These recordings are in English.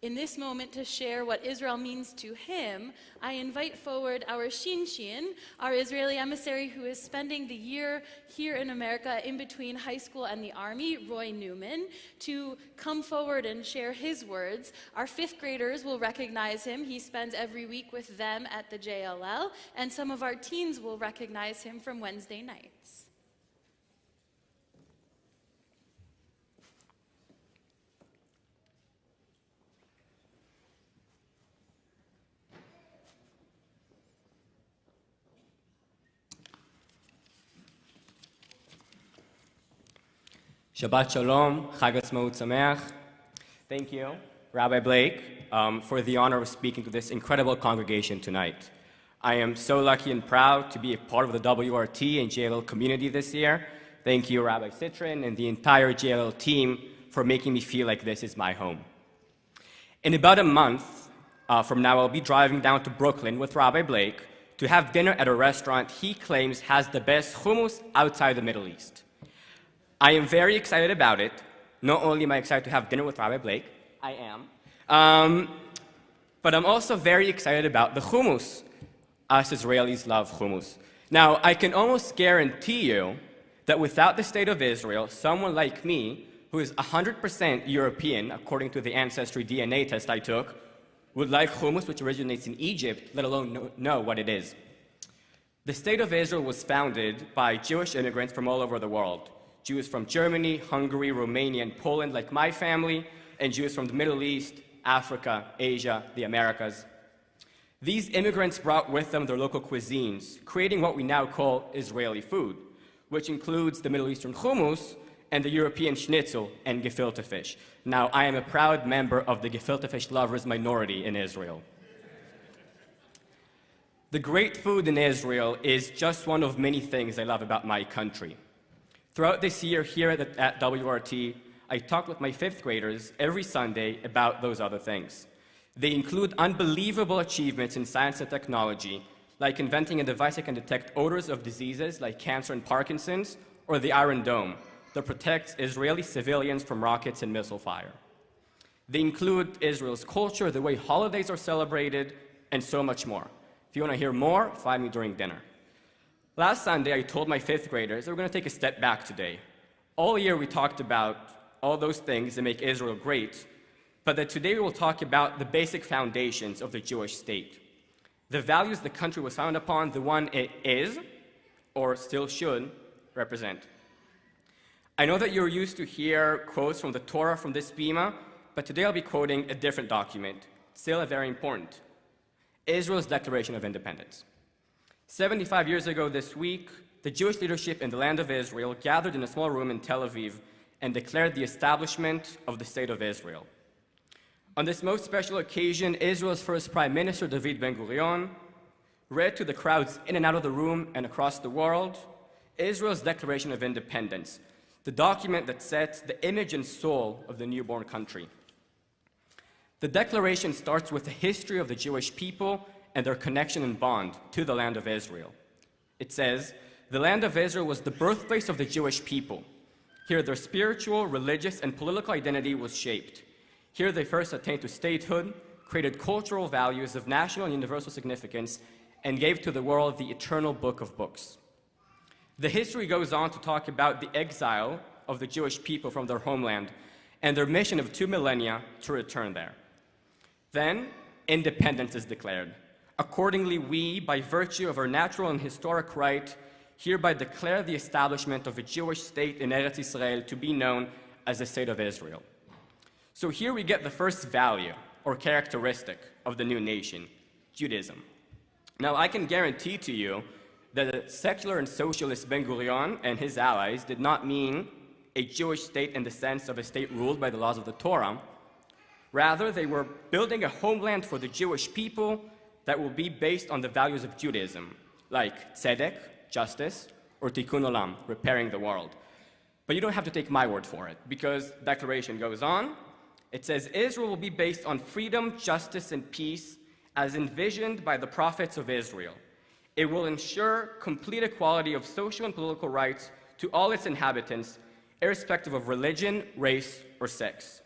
In this moment, to share what Israel means to him, I invite forward our Shinshin, our Israeli emissary who is spending the year here in America in between high school and the army, Roy Newman, to come forward and share his words. Our fifth graders will recognize him. He spends every week with them at the JLL, and some of our teens will recognize him from Wednesday nights. Shabbat Shalom, Chag Atzmaut Sameach. Thank you, Rabbi Blake, for the honor of speaking to this incredible congregation tonight. I am so lucky and proud to be a part of the WRT and JLL community this year. Thank you, Rabbi Citrin, and the entire JLL team for making me feel like this is my home. In about a month from now, I'll be driving down to Brooklyn with Rabbi Blake to have dinner at a restaurant he claims has the best hummus outside the Middle East. I am very excited about it. Not only am I excited to have dinner with Rabbi Blake, I am, but I'm also very excited about the hummus. Us Israelis love hummus. Now, I can almost guarantee you that without the state of Israel, someone like me, who is 100% European, according to the Ancestry DNA test I took, would like hummus, which originates in Egypt, let alone know what it is. The state of Israel was founded by Jewish immigrants from all over the world. Jews from Germany, Hungary, Romania, and Poland, like my family, and Jews from the Middle East, Africa, Asia, the Americas. These immigrants brought with them their local cuisines, creating what we now call Israeli food, which includes the Middle Eastern hummus and the European schnitzel and gefilte fish. Now, I am a proud member of the gefilte fish lovers minority in Israel. The great food in Israel is just one of many things I love about my country. Throughout this year here at WRT, I talk with my fifth graders every Sunday about those other things. They include unbelievable achievements in science and technology, like inventing a device that can detect odors of diseases like cancer and Parkinson's, or the Iron Dome that protects Israeli civilians from rockets and missile fire. They include Israel's culture, the way holidays are celebrated, and so much more. If you want to hear more, find me during dinner. Last Sunday, I told my fifth graders that we're going to take a step back today. All year, we talked about all those things that make Israel great, but that today we will talk about the basic foundations of the Jewish state. The values the country was founded upon, the one it is, or still should, represent. I know that you're used to hear quotes from the Torah from this bima, but today I'll be quoting a different document, still very important, Israel's Declaration of Independence. 75 years ago this week, the Jewish leadership in the land of Israel gathered in a small room in Tel Aviv and declared the establishment of the State of Israel. On this most special occasion, Israel's first Prime Minister, David Ben-Gurion, read to the crowds in and out of the room and across the world Israel's Declaration of Independence, the document that sets the image and soul of the newborn country. The declaration starts with the history of the Jewish people and their connection and bond to the land of Israel. It says, the land of Israel was the birthplace of the Jewish people. Here their spiritual, religious, and political identity was shaped. Here they first attained to statehood, created cultural values of national and universal significance, and gave to the world the eternal book of books. The history goes on to talk about the exile of the Jewish people from their homeland and their mission of 2 millennia to return there. Then, independence is declared. Accordingly, we, by virtue of our natural and historic right, hereby declare the establishment of a Jewish state in Eretz Israel to be known as the State of Israel. So here we get the first value or characteristic of the new nation, Judaism. Now, I can guarantee to you that the secular and socialist Ben-Gurion and his allies did not mean a Jewish state in the sense of a state ruled by the laws of the Torah. Rather, they were building a homeland for the Jewish people that will be based on the values of Judaism, like tzedek, justice, or tikkun olam, repairing the world. But you don't have to take my word for it, because the declaration goes on. It says, Israel will be based on freedom, justice, and peace as envisioned by the prophets of Israel. It will ensure complete equality of social and political rights to all its inhabitants, irrespective of religion, race, or sex.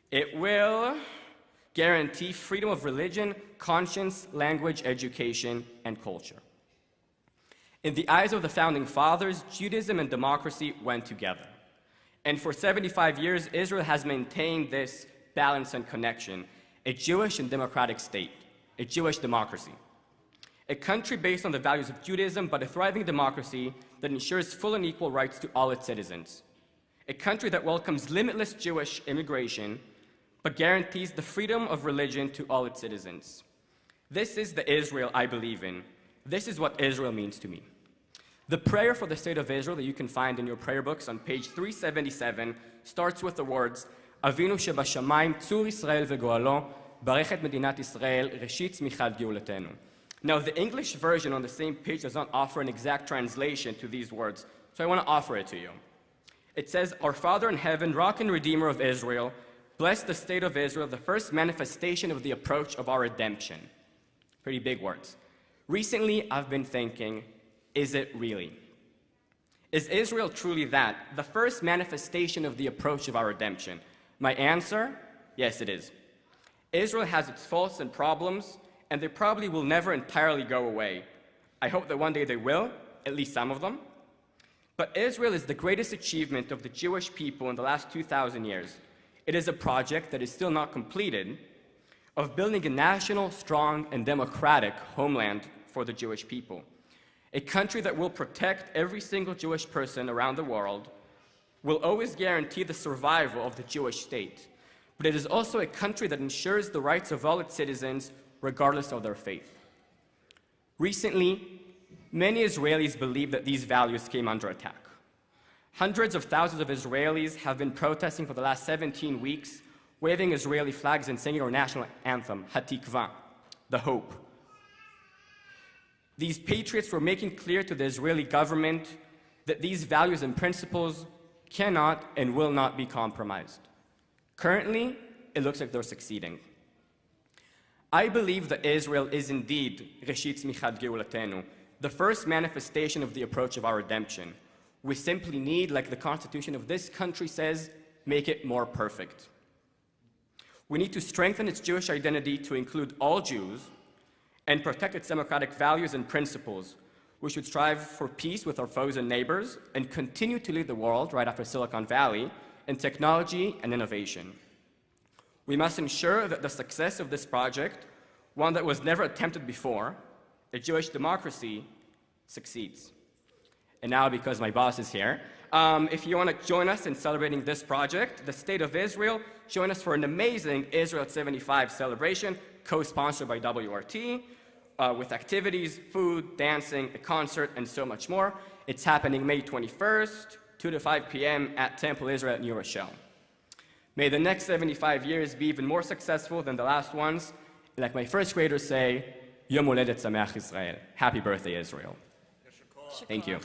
It will guarantee freedom of religion, conscience, language, education, and culture. In the eyes of the founding fathers, Judaism and democracy went together. And for 75 years, Israel has maintained this balance and connection, a Jewish and democratic state, a Jewish democracy. A country based on the values of Judaism, but a thriving democracy that ensures full and equal rights to all its citizens. A country that welcomes limitless Jewish immigration, but guarantees the freedom of religion to all its citizens. This is the Israel I believe in. This is what Israel means to me. The prayer for the state of Israel that you can find in your prayer books on page 377 starts with the words, Avinu shebashamayim tzur Yisrael vegoalo, barechet medinat Yisrael, reshit tzmichat geulatenu. Now, the English version on the same page does not offer an exact translation to these words, so I want to offer it to you. It says, Our Father in heaven, Rock and Redeemer of Israel, bless the state of Israel, the first manifestation of the approach of our redemption. Pretty big words. Recently, I've been thinking, is it really? Is Israel truly that, the first manifestation of the approach of our redemption? My answer, yes, it is. Israel has its faults and problems, and they probably will never entirely go away. I hope that one day they will, at least some of them. But Israel is the greatest achievement of the Jewish people in the last 2,000 years. It is a project that is still not completed of building a national, strong, and democratic homeland for the Jewish people. A country that will protect every single Jewish person around the world, will always guarantee the survival of the Jewish state. But it is also a country that ensures the rights of all its citizens regardless of their faith. Recently, many Israelis believe that these values came under attack. Hundreds of thousands of Israelis have been protesting for the last 17 weeks, waving Israeli flags and singing our national anthem, Hatikva, the hope. These patriots were making clear to the Israeli government that these values and principles cannot and will not be compromised. Currently, it looks like they're succeeding. I believe that Israel is indeed Reshit Tzmichat Geulatenu, the first manifestation of the approach of our redemption. We simply need, like the Constitution of this country says, make it more perfect. We need to strengthen its Jewish identity to include all Jews and protect its democratic values and principles. We should strive for peace with our foes and neighbors and continue to lead the world, right after Silicon Valley, in technology and innovation. We must ensure that the success of this project, one that was never attempted before, a Jewish democracy, succeeds. And now, because my boss is here, if you want to join us in celebrating this project, the State of Israel, join us for an amazing Israel 75 celebration, co-sponsored by WRT, with activities, food, dancing, a concert, and so much more. It's happening May 21st, 2 to 5 p.m. at Temple Israel at New Rochelle. May the next 75 years be even more successful than the last ones. Like my first graders say, Yom Holedet Sameach Israel. Happy birthday, Israel. Thank you.